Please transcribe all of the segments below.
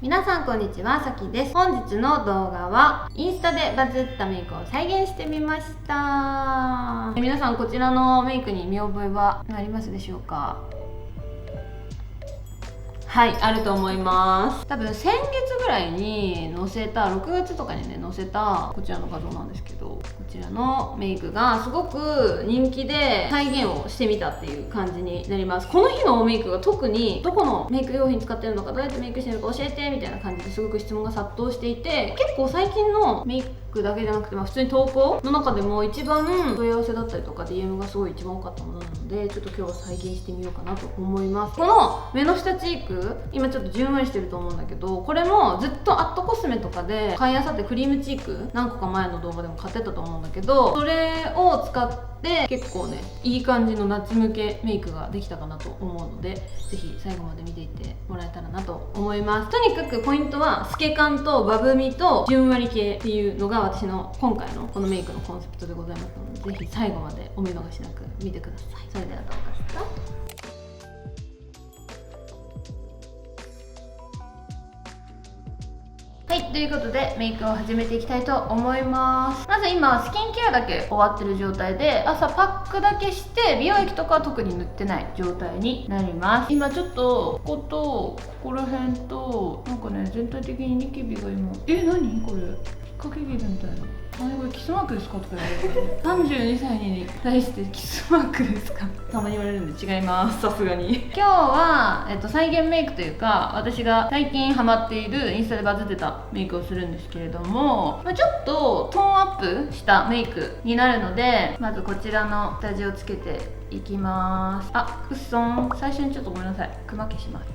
皆さんこんにちは、さきです。本日の動画はインスタでバズったメイクを再現してみました。皆さんこちらのメイクに見覚えはありますでしょうか？はい、あると思います。多分先月ぐらいに載せた、6月とかにね載せたこちらの画像なんですけど、こちらのメイクがすごく人気で再現をしてみたっていう感じになります。この日のメイクが特にどこのメイク用品使ってるのか、どうやってメイクしてるのか教えてみたいな感じですごく質問が殺到していて、結構最近のメイクだけじゃなくて、普通に投稿の中でも一番問い合わせだったりとか DM がすごい一番多かったものなので、ちょっと今日は再現してみようかなと思います。この目の下チーク、今ちょっとじゅんわりしてると思うんだけど、これもずっとアットコスメとかで買いあさってクリームチーク何個か前の動画でも買ってたと思うんだけど、それを使って結構ねいい感じの夏向けメイクができたかなと思うので、ぜひ最後まで見ていってもらえたらなと思います。とにかくポイントは透け感とバブみとじゅんわり系っていうのが私の今回のこのメイクのコンセプトでございますので、ぜひ最後までお見逃しなく見てください。それではどうか。はい、ということでメイクを始めていきたいと思います。まず今スキンケアだけ終わってる状態で、朝パックだけして美容液とかは特に塗ってない状態になります。今ちょっとこことここら辺となんかね、全体的にニキビが今何これ、引っ掛け傷みたいな。これキスマークですかとか言われて32歳に対してキスマークですかたまに言われるんで違います、さすがに。今日は、再現メイクというか、私が最近ハマっているインスタでバズってたメイクをするんですけれども、ちょっとトーンアップしたメイクになるので、まずこちらの下地をつけていきます。クッソン、最初にちょっとごめんなさい、クマ消します。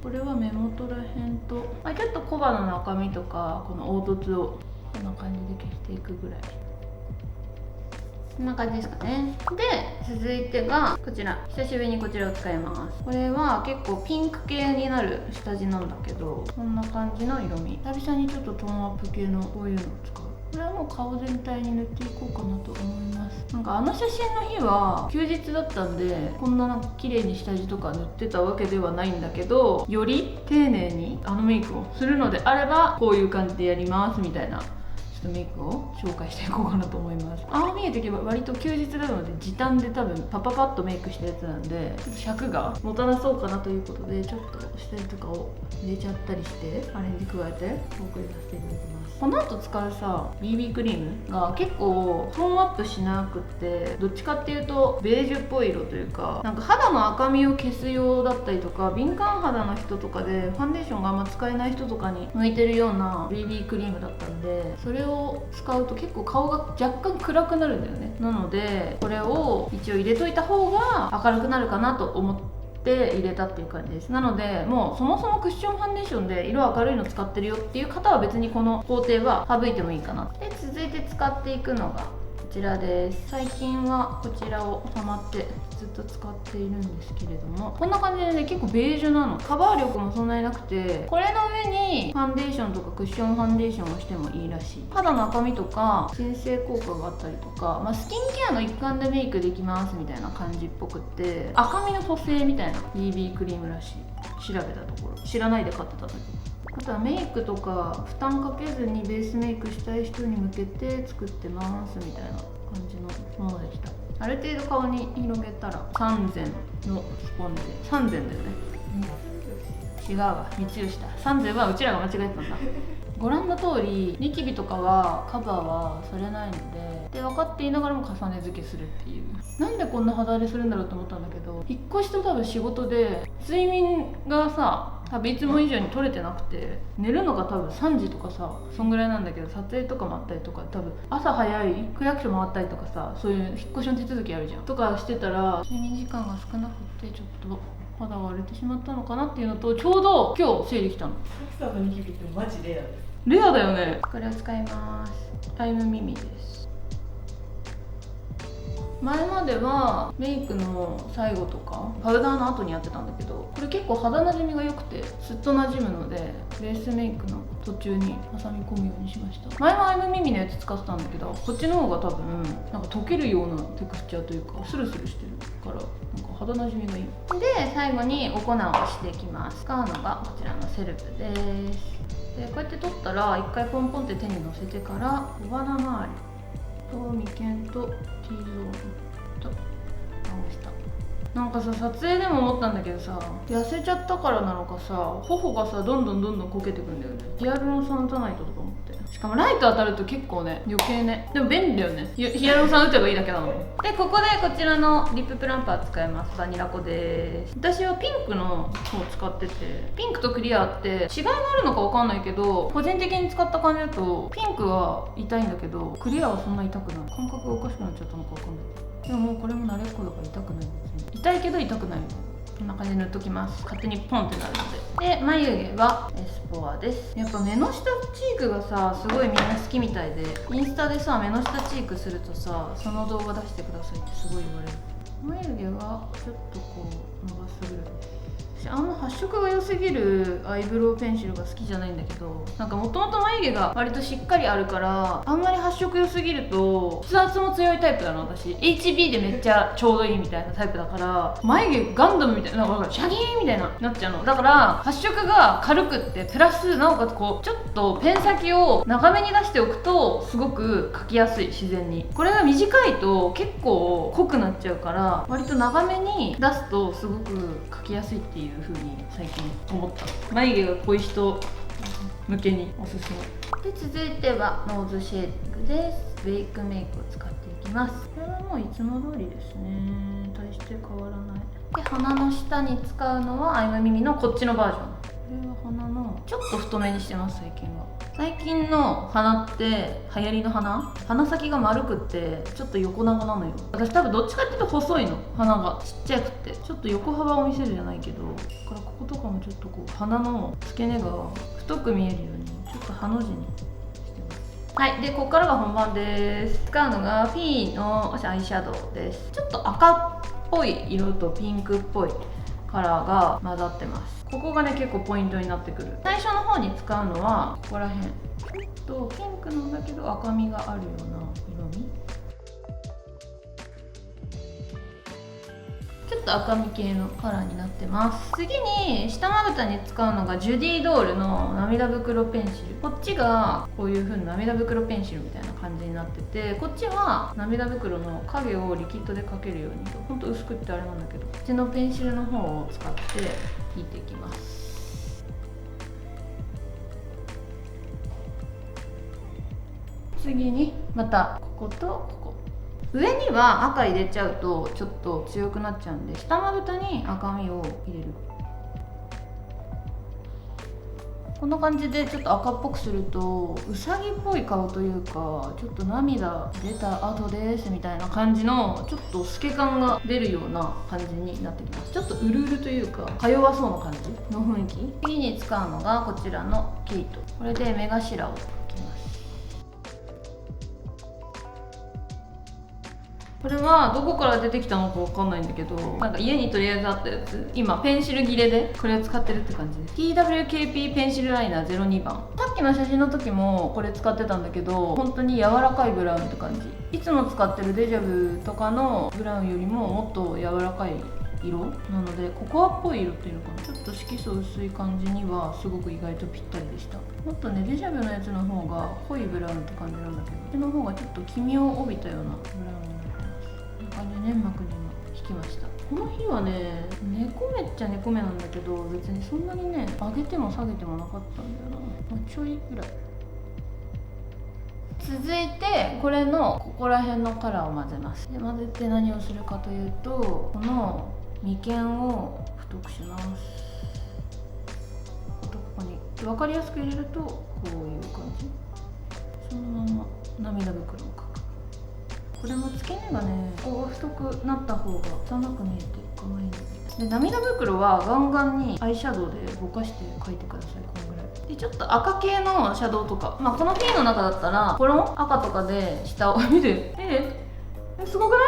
これは目元らへんと、ちょっと小鼻の赤みとかこの凹凸をこんな感じで消していくぐらい、こんな感じですかね。で続いてがこちら、久しぶりにこちらを使います。これは結構ピンク系になる下地なんだけど、こんな感じの色味。久々にちょっとトーンアップ系のこういうのを使う。これはもう顔全体に塗っていこうかなと思います。なんかあの写真の日は休日だったんで、こんななんか綺麗に下地とか塗ってたわけではないんだけど、より丁寧にあのメイクをするのであればこういう感じでやりますみたいなメイクを紹介していこうかなと思います。ああ見えていけば割と休日なので時短で多分パパパッとメイクしたやつなんで、尺が持たなそうかなということで、ちょっと下地とかを入れちゃったりしてアレンジ加えてお送りさせていただきます。この後使うさ BB クリームが結構トーンアップしなくって、どっちかっていうとベージュっぽい色というか、なんか肌の赤みを消す用だったりとか、敏感肌の人とかでファンデーションがあんま使えない人とかに向いてるような BB クリームだったんで、それを使うと結構顔が若干暗くなるんだよね。なのでこれを一応入れといた方が明るくなるかなと思って入れたっていう感じです。なのでもうそもそもクッションファンデーションで色明るいの使ってるよっていう方は別にこの工程は省いてもいいかな。で続いて使っていくのがこちらです。最近はこちらをハマってずっと使っているんですけれども、こんな感じでね、結構ベージュなの。カバー力もそんなになくて、これの上にファンデーションとかクッションファンデーションをしてもいいらしい。肌の赤みとか鎮静効果があったりとか、スキンケアの一環でメイクできますみたいな感じっぽくって、赤みの補正みたいな BB クリームらしい。調べたところ、知らないで買ってた時。あとはメイクとか負担かけずにベースメイクしたい人に向けて作ってますみたいな感じのものでした。ある程度顔に広げたら3000のスポンジ、3000だよね。違うわ、三吉だ。3000はうちらが間違えてたんだ。ご覧の通りニキビとかはカバーはされないので、分かっていながらも重ね付けするっていう。なんでこんな肌荒れするんだろうと思ったんだけど、引っ越しと多分仕事で睡眠がさ多分いつも以上に取れてなくて、寝るのが多分3時とかさ、そんぐらいなんだけど、撮影とかもあったりとか、多分朝早い区役所回ったりとかさ、そういう引っ越しの手続きあるじゃんとかしてたら、睡眠時間が少なくてちょっと肌が荒れてしまったのかなっていうのと、ちょうど今日整理来たの。さきさんのニキビってマジレアです。レアだよね。これを使います。タイムミミです。前まではメイクの最後とかパウダーの後にやってたんだけど、これ結構肌なじみが良くてすっとなじむので、ベースメイクの途中に挟み込むようにしました。前はアイム耳のやつ使ってたんだけど、こっちの方が多分なんか溶けるようなテクスチャーというかスルスルしてるからなんか肌なじみがいい。で最後にお粉をしていきます。使うのがこちらのセルプです。でこうやって取ったら一回ポンポンって手にのせてから小鼻周りと眉間と T ゾーンと直した。なんかさ、撮影でも思ったんだけどさ、痩せちゃったからなのかさ、頬がさどんどんこけてくんだよね。ヒアルロン酸打たないととか思って。しかもライト当たると結構ね余計ね、でも便利だよね。ヒアルロン酸打てばいいだけなの。でここでこちらのリッププランパー使います。バニラ粉です。私はピンクの方使ってて、ピンクとクリアって違いがあるのかわかんないけど、個人的に使った感じだとピンクは痛いんだけどクリアはそんな痛くない。感覚がおかしくなっちゃったのかわかんない。でももうこれも慣れっこだから痛くないんですね。痛いけど痛くない。こんな感じで塗っときます。勝手にポンってなるので。で眉毛はエスポアです。やっぱ目の下チークがさすごいみんな好きみたいで、インスタでさ目の下チークするとさその動画出してくださいってすごい言われる。眉毛はちょっとこう伸ばすぐらいです。あんま発色が良すぎるアイブロウペンシルが好きじゃないんだけど、なんかもともと眉毛が割としっかりあるからあんまり発色良すぎると筆圧も強いタイプなの。私 HB でめっちゃちょうどいいみたいなタイプだから眉毛ガンダムみたいな、なんかシャギーンみたいななっちゃうの。だから発色が軽くってプラスなおかつこうちょっとペン先を長めに出しておくとすごく描きやすい。自然にこれが短いと結構濃くなっちゃうから割と長めに出すとすごく描きやすいっていう風に最近思った。眉毛が濃い人向けにおすすめで、続いてはノーズシェーディングです。ベイクメイクを使っていきます。これはもういつも通りですね。大して変わらない。で鼻の下に使うのはアイム耳のこっちのバージョン。これは鼻のちょっと太めにしてます。最近は最近の鼻って流行りの鼻先が丸くってちょっと横長なのよ。私多分どっちかっていうと細いの。鼻がちっちゃくてちょっと横幅を見せるじゃないけど、だからこことかもちょっとこう鼻の付け根が太く見えるようにちょっとハの字にしてます。はい、でここからが本番です。使うのがフィーのアイシャドウです。ちょっと赤っぽい色とピンクっぽいカラーが混ざってます。ここがね結構ポイントになってくる。最初の方に使うのはここら辺、ちょっとピンクなんだけど赤みがあるような色味、ちょっと赤み系のカラーになってます。次に下まぶたに使うのがジュディドールの涙袋ペンシル。こっちがこういう風に涙袋ペンシルみたいな感じになってて、こっちは涙袋の影をリキッドで描けるように、ほんと薄くってあれなんだけど、こっちのペンシルの方を使って引いていきます。次にまたこことここ、上には赤入れちゃうとちょっと強くなっちゃうんで下まぶたに赤みを入れる。こんな感じでちょっと赤っぽくするとうさぎっぽい顔というか、ちょっと涙出た後ですみたいな感じのちょっと透け感が出るような感じになってきます。ちょっとうるうるというかか弱そうな感じの雰囲気。次に使うのがこちらのケイト。これで目頭を描きます。これはどこから出てきたのかわかんないんだけど、なんか家にとりあえずあったやつ、今ペンシル切れでこれを使ってるって感じです。 TWKP ペンシルライナー02番。さっきの写真の時もこれ使ってたんだけど、本当に柔らかいブラウンって感じ。いつも使ってるデジャブとかのブラウンよりももっと柔らかい色なので、ココアっぽい色っていうのかな、ちょっと色素薄い感じにはすごく意外とぴったりでした。もっとねデジャブのやつの方が濃いブラウンって感じなんだけど、こっちの方がちょっと黄身を帯びたようなブラウンになってます。こんな感じで粘膜にも引きました。この日はね猫目っちゃ猫目なんだけど、別にそんなにね上げても下げてもなかったんだよな、ちょいぐらい。続いてこれのここら辺のカラーを混ぜます。で混ぜて何をするかというと、この眉間を太くします。あとここに分かりやすく入れるとこういう感じ。そのまま涙袋を描く。これも付け根がねこう太くなった方が汚く見えて可愛いので、涙袋はガンガンにアイシャドウでぼかして描いてください。このぐらいでちょっと赤系のシャドウとか、このフィーの中だったらこの赤とかで下を見てすごくない？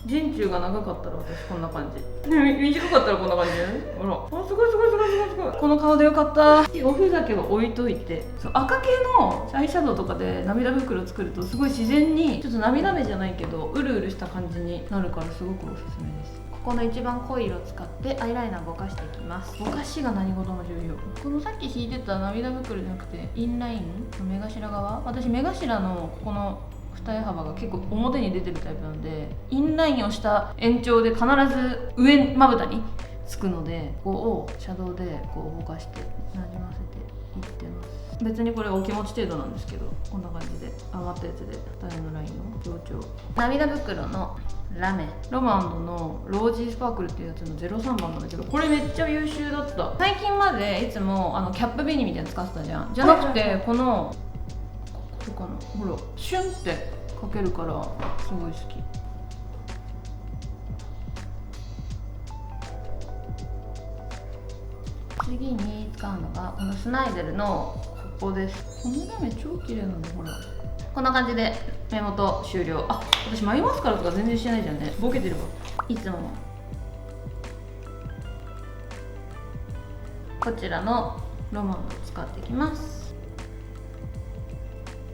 人中が長かったら私こんな感じ、短かったらこんな感じ。ほら、すごいすごいすごいすごいすごい。この顔でよかった。おふざけは置いといて、そう赤系のアイシャドウとかで涙袋作るとすごい自然にちょっと涙目じゃないけどうるうるした感じになるからすごくおすすめです。ここの一番濃い色を使ってアイライナーぼかしていきます。ぼかしが何事も重要。このさっき引いてた涙袋じゃなくてインラインの目頭側、私目頭のここの二重幅が結構表に出てるタイプなんで、インラインをした延長で必ず上まぶたにつくので、ここをシャドウでこうぼかしてなじませていってます。別にこれお気持ち程度なんですけど、こんな感じで余ったやつで二重のラインを強調。涙袋のラメロマンドのロージースパークルっていうやつの03番なんだけど、これめっちゃ優秀だった。最近までいつもキャップ紅みたいなの使ってたじゃん。じゃなくてこのここかな、ほらシュンってかけるからすごい好き。次に使うのがこのスナイデルのここです。このラメ超綺麗なの。ほらこんな感じで目元終了。あ、私眉マスカラとか全然してないじゃんね。ボケてるわ。いつものこちらのロマンを使っていきます。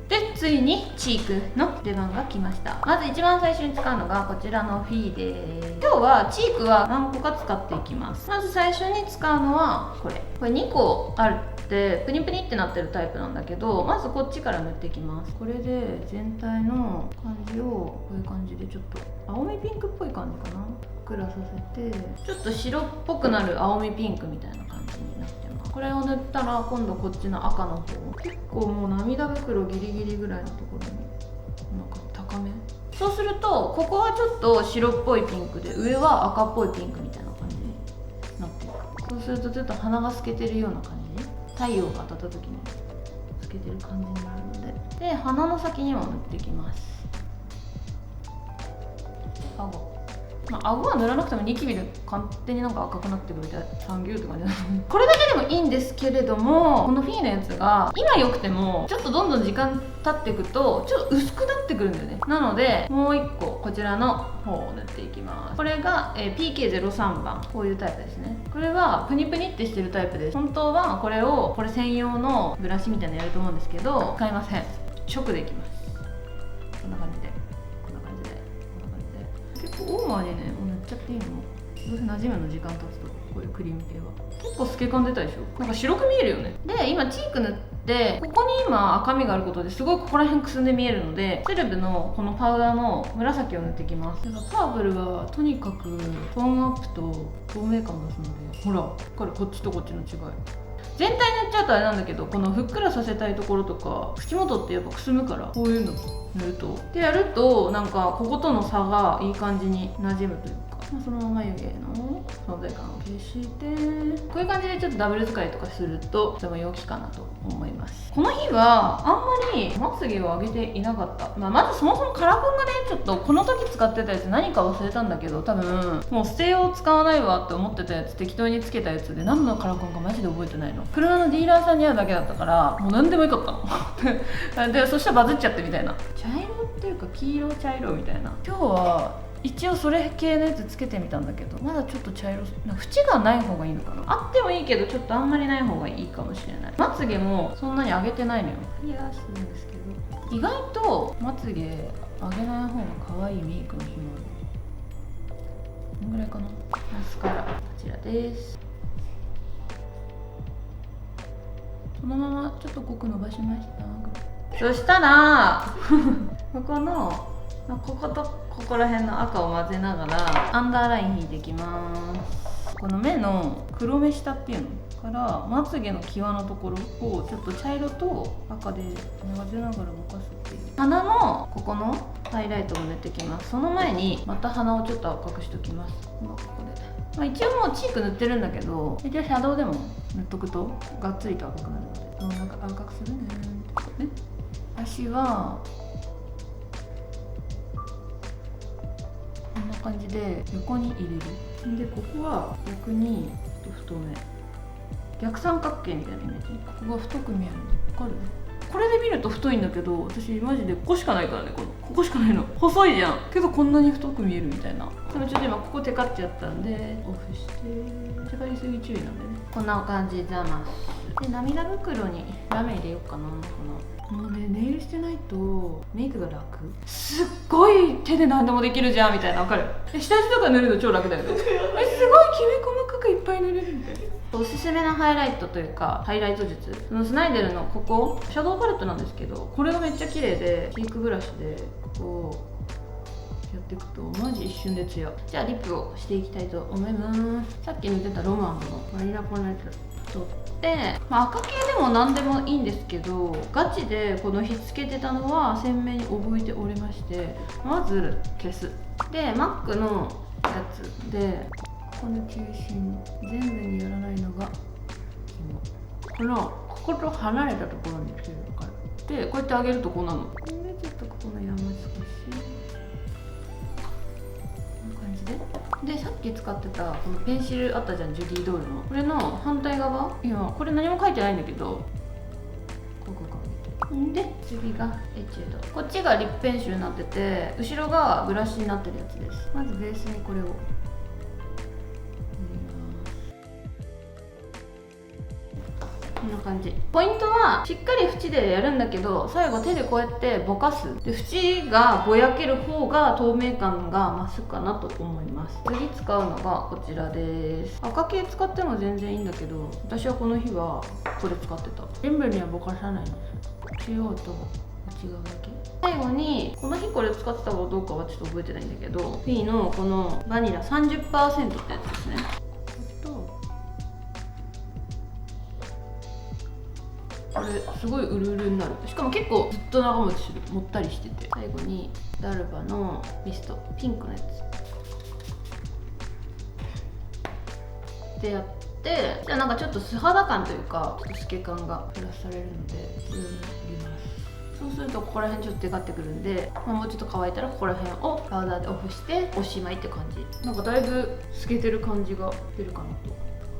で、ついにチークの出番が来ました。まず一番最初に使うのがこちらのフィーです。今日はチークは何個か使っていきます。まず最初に使うのはこれ2個あってプニプニってなってるタイプなんだけど、まずこっちから塗っていきます。これで全体の感じをこういう感じでちょっと青みピンクっぽい感じかな、ふっくらさせてちょっと白っぽくなる青みピンクみたいな感じになってます。これを塗ったら今度こっちの赤の方、結構もう涙袋ギリギリぐらいのところになんか高め。そうするとここはちょっと白っぽいピンクで上は赤っぽいピンクみたいな感じになっていく。そうするとちょっと鼻が透けてるような感じ、太陽が当たった時に透けてる感じになるので、鼻の先にも塗っていきます。顎は塗らなくてもニキビで勝手になんか赤くなってくるみたいなサンギューって感じなのこれだけでもいいんですけれども、このフィーのやつが今良くてもちょっとどんどん時間経っていくとちょっと薄くなってくるんだよね。なのでもう1個こちらの方を塗っていきます。これが、PK03 番、こういうタイプですね。これはプニプニってしてるタイプです。本当はこれ専用のブラシみたいなのやると思うんですけど使いません。直でいきます。こんな感じで結構オーバーにね塗っちゃっていいの。どうせ馴染むの時間経つとこういうクリーム系は結構透け感出たでしょ。なんか白く見えるよね。で今チーク塗ってここに今赤みがあることですごいここら辺くすんで見えるので、セレブのこのパウダーの紫を塗っていきます。パープルはとにかくトーンアップと透明感を出すので、ほらこっちとこっちの違い全体に塗っちゃうとあれなんだけど、このふっくらさせたいところとか口元ってやっぱくすむからこういうの塗るとでやるとなんかこことの差がいい感じに馴染むというか、そのまま眉毛の存在感を消してこういう感じでちょっとダブル使いとかするととても陽気かなと思います。この日はあんまりまつげを上げていなかった。まずそもそもカラコンがねちょっとこの時使ってたやつ何か忘れたんだけど、多分もう捨てよう使わないわって思ってたやつ適当につけたやつで何のカラコンかマジで覚えてないの。車のディーラーさんに会うだけだったからもう何でもよかったのでそしたらバズっちゃってみたいな、茶色っていうか黄色茶色みたいな。今日は一応それ系のやつつけてみたんだけどまだちょっと茶色、縁がない方がいいのかな。あってもいいけどちょっとあんまりない方がいいかもしれない。まつげもそんなに上げてないのよ。いやするんですけど意外とまつげ上げない方が可愛いメイクの日もある。このぐらいかな。マスカラこちらです。そのままちょっと濃く伸ばしました。そしたらここのこことここら辺の赤を混ぜながらアンダーライン引いていきます。この目の黒目下っていうのからまつげの際のところをちょっと茶色と赤で混ぜながらぼかすっていう。鼻のここのハイライトを塗っていきます。その前にまた鼻をちょっと赤くしておきます。ここで、一応もうチーク塗ってるんだけど一応シャドウでも塗っとくとがっつりと赤くなるので、なんか赤くするねってね。足はこんな感じで横に入れる。でここは逆にちょっと太め逆三角形みたいなイメージ。ここが太く見えるのわかる？これで見ると太いんだけど、私マジでここしかないからね。ここしかないの。細いじゃんけどこんなに太く見えるみたいな。でもちょっと今ここテカっちゃったんでオフして、テカりすぎ注意なんでね。こんな感じざますで、涙袋にラメ入れようかな。もうね、ネイルしてないとメイクが楽。すっごい手で何でもできるじゃんみたいな。わかる？下地とか塗るの超楽だよね。すごいきめ細かくいっぱい塗れるみたいな。おすすめのハイライトというかハイライト術、そのスナイデルのここシャドウパレットなんですけど、これがめっちゃ綺麗で、チークブラシでこうやっていくとマジ一瞬でツヤ。じゃあリップをしていきたいと思います。さっき塗ってたロマンのバニラコのやつ取って、赤系でも何でもいいんですけど、ガチでこの日つけてたのは鮮明に覚えておりまして、まず消す。で MAC のやつでこの中心全部にやらないのがここと離れたところにつけるからで、こうやって上げるとこうなので、ちょっとここの山少しこんな感じで、さっき使ってたこのペンシルあったじゃん、ジュディ・ドールのこれの反対側、今これ何も書いてないんだけど、ここで次がエチュード。こっちがリップペンシルになってて、後ろがブラシになってるやつです。まずベースにこれをこんな感じ。ポイントはしっかり縁でやるんだけど、最後手でこうやってぼかす。で縁がぼやける方が透明感が増すかなと思います。次使うのがこちらです。赤系使っても全然いいんだけど、私はこの日はこれ使ってた。全部にはぼかさないの。中央と内側だけ。最後にこの日これ使ってたかどうかはちょっと覚えてないんだけど、フィーのこのバニラ 30% ってやつですね。これすごいうるうるになる。しかも結構ずっと長持ちする。もったりしてて。最後にダルバのミスト、ピンクのやつでやって、じゃあなんかちょっと素肌感というかちょっと透け感がプラスされるので普通に塗ります。そうするとここら辺ちょっとテカってくるんで、もうちょっと乾いたらここら辺をパウダーでオフしておしまいって感じ。なんかだいぶ透けてる感じが出るかなと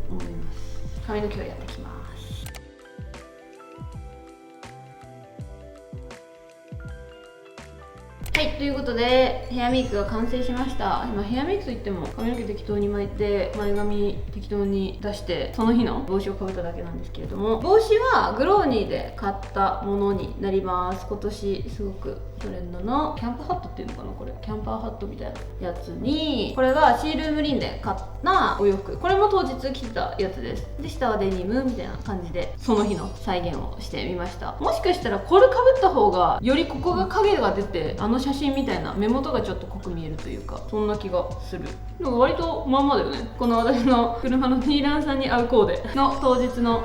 思います。髪の毛をやってきます。はい、ということでヘアメイクが完成しました。今ヘアメイクといっても髪の毛適当に巻いて前髪適当に出してその日の帽子をかぶっただけなんですけれども、帽子はグローニーで買ったものになります。今年すごくトレンドのキャンプハットっていうのかな、これキャンパーハットみたいなやつに、これがシールームリンで買ったお洋服、これも当日着てたやつです。で下はデニムみたいな感じでその日の再現をしてみました。もしかしたらこれかぶった方がよりここが影が出て、あの写真みたいな目元がちょっと濃く見えるというか、そんな気がする。なんか割とまんまだよね。この私の車のニーランさんに合うコーデの当日の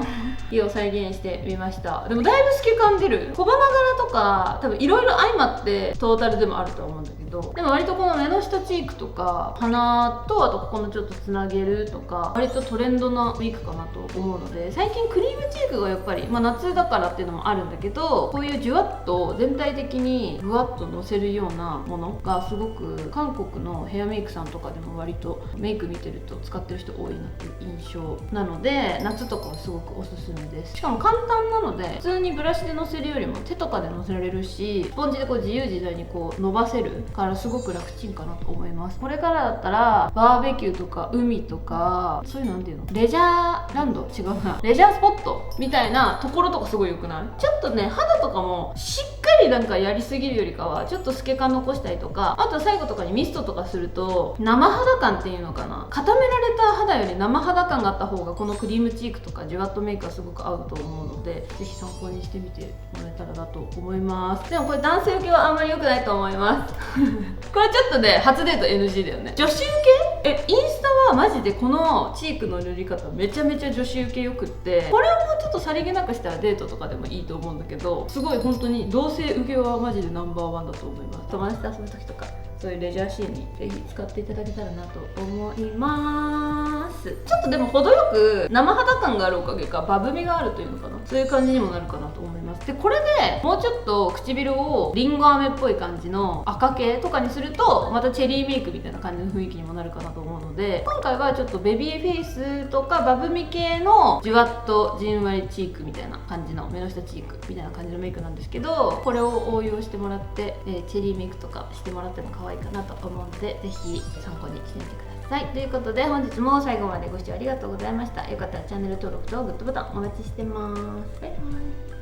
日を再現してみました。でもだいぶ透け感出る。小鼻柄とか多分いろいろ相まってトータルでもあると思うんだけど、でも割とこの目の下チークとか鼻と、あとここのちょっとつなげるとか割とトレンドなメイクかなと思うので、最近クリームチークがやっぱり、夏だからっていうのもあるんだけど、こういうじゅわっと全体的にぶわっとのせるようなものがすごく韓国のヘアメイクさんとかでも割とメイク見てると使ってる人多いなっていう印象なので、夏とかはすごくおすすめです。しかも簡単なので普通にブラシでのせるよりも手とかでのせられるし、スポンジでこう自由自在にこう伸ばせるからすごく楽ちんかなと思います。これからだったらバーベキューとか海とかそういうのなんていうの、レジャーランド違うな、レジャースポットみたいなところとかすごい良くない？ちょっとね肌とかもしっかりなんかやりすぎるよりかはちょっと透け感残したりとか、あと最後とかにミストとかすると生肌感っていうのかな、固められた肌より生肌感があった方がこのクリームチークとかじゅわっとメイクはすごく合うと思うので、ぜひ参考にしてみてもらえたらなと思います。でもこれ男性受けはあんまり良くないと思いますこれちょっとね初デート NG だよね。女子受けインスタはマジでこのチークの塗り方めちゃめちゃ女子受けよくって、これをもうちょっとさりげなくしたらデートとかでもいいと思うんだけど、すごい本当に同性受けはマジでナンバーワンだと思います。友達と遊ぶ時とかそういうレジャーシーンにぜひ使っていただけたらなと思います。ちょっとでも程よく生肌感があるおかげかバブみがあるというのかな、そういう感じにもなるかなと思います。でこれでもうちょっと唇をリンゴ飴っぽい感じの赤系とかにするとまたチェリーメイクみたいな感じの雰囲気にもなるかなと思うので、今回はちょっとベビーフェイスとかバブみ系のじゅわっとじんわりチークみたいな感じの目の下チークみたいな感じのメイクなんですけど、これを応用してもらって、チェリーメイクとかしてもらっても可愛いかなと思うので、ぜひ参考にしてみてください。ということで本日も最後までご視聴ありがとうございました。よかったらチャンネル登録とグッドボタンお待ちしてます。バイバイ。